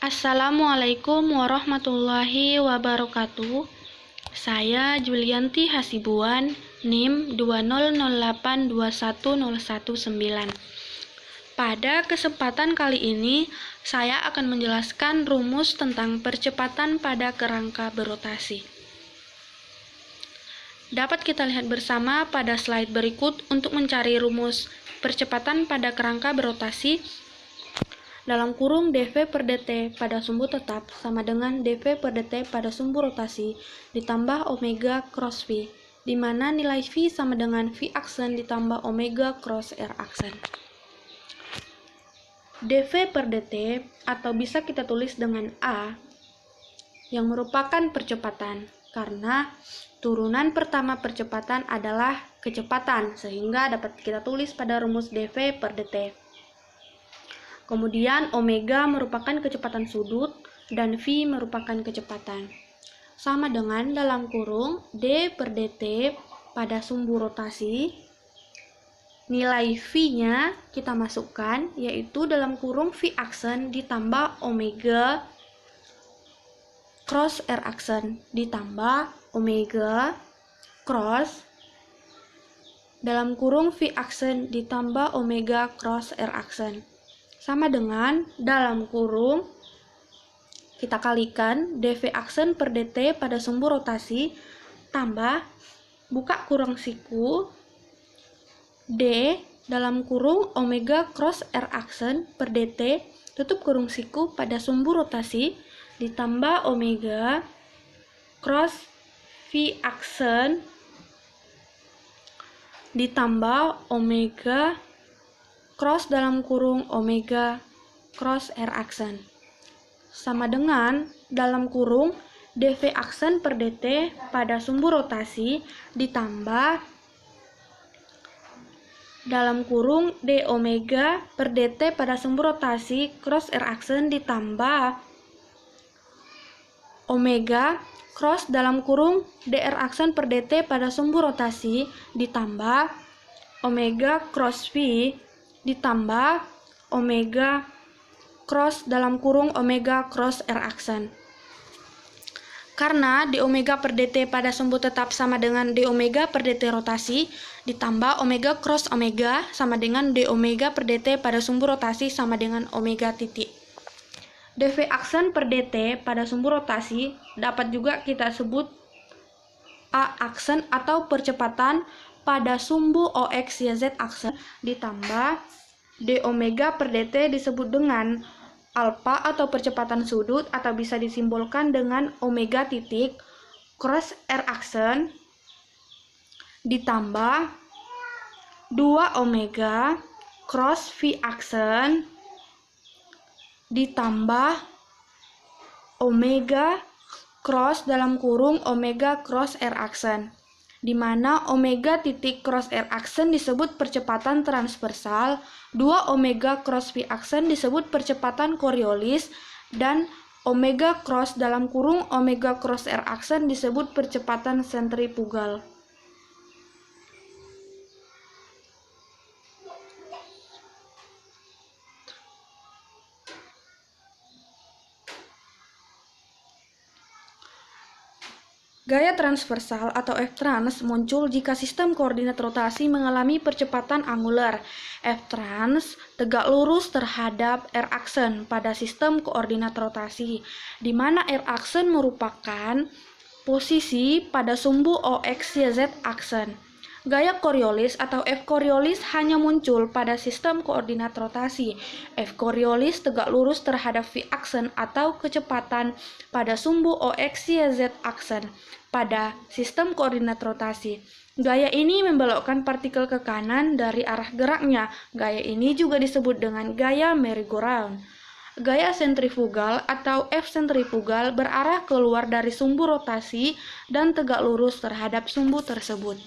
Assalamualaikum warahmatullahi wabarakatuh. Saya Julianti Hasibuan, NIM 200821019. Pada kesempatan kali ini, saya akan menjelaskan rumus tentang percepatan pada kerangka berotasi. Dapat kita lihat bersama pada slide berikut untuk mencari rumus percepatan pada kerangka berotasi. Dalam kurung dV per dt pada sumbu tetap sama dengan dV per dt pada sumbu rotasi ditambah omega cross V, di mana nilai V sama dengan V aksen ditambah omega cross R aksen. dV per dt atau bisa kita tulis dengan A yang merupakan percepatan, karena turunan pertama percepatan adalah kecepatan, sehingga dapat kita tulis pada rumus dV per dt. Kemudian omega merupakan kecepatan sudut dan V merupakan kecepatan. Sama dengan dalam kurung d per dt pada sumbu rotasi, nilai V-nya kita masukkan, yaitu dalam kurung V aksen ditambah omega cross R aksen ditambah omega cross dalam kurung V aksen ditambah omega cross R aksen. Sama dengan dalam kurung kita kalikan dV aksen per dt pada sumbu rotasi tambah buka kurung siku d dalam kurung omega cross R aksen per dt tutup kurung siku pada sumbu rotasi ditambah omega cross V aksen ditambah omega cross dalam kurung omega cross R aksen. Sama dengan dalam kurung dV aksen per dt pada sumbu rotasi ditambah dalam kurung d omega per dt pada sumbu rotasi cross R aksen ditambah omega cross dalam kurung dr aksen per dt pada sumbu rotasi ditambah omega cross V ditambah omega cross dalam kurung omega cross R aksen. Karena d omega per dt pada sumbu tetap sama dengan d omega per dt rotasi ditambah omega cross omega sama dengan d omega per dt pada sumbu rotasi sama dengan omega titik. dV aksen per dt pada sumbu rotasi dapat juga kita sebut A aksen atau percepatan pada sumbu OX YZ aksen ditambah d omega per dt disebut dengan alfa atau percepatan sudut atau bisa disimbolkan dengan omega titik cross R aksen ditambah 2 omega cross V aksen ditambah omega cross dalam kurung omega cross R aksen, di mana omega titik cross R aksen disebut percepatan transversal, 2 omega cross V aksen disebut percepatan Coriolis, dan omega cross dalam kurung omega cross R aksen disebut percepatan sentrifugal. Gaya transversal atau F-trans muncul jika sistem koordinat rotasi mengalami percepatan angular. F-trans tegak lurus terhadap R-aksen pada sistem koordinat rotasi, di mana R-aksen merupakan posisi pada sumbu OX-YZ aksen. Gaya Coriolis atau F Coriolis hanya muncul pada sistem koordinat rotasi. F Coriolis tegak lurus terhadap V aksen atau kecepatan pada sumbu OX-YZ aksen pada sistem koordinat rotasi. Gaya ini membelokkan partikel ke kanan dari arah geraknya. Gaya ini juga disebut dengan gaya merry-go-round. Gaya sentrifugal atau F sentrifugal berarah keluar dari sumbu rotasi dan tegak lurus terhadap sumbu tersebut.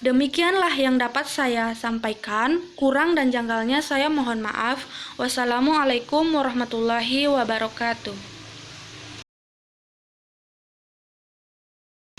Demikianlah yang dapat saya sampaikan. Kurang dan janggalnya saya mohon maaf. Wassalamualaikum warahmatullahi wabarakatuh.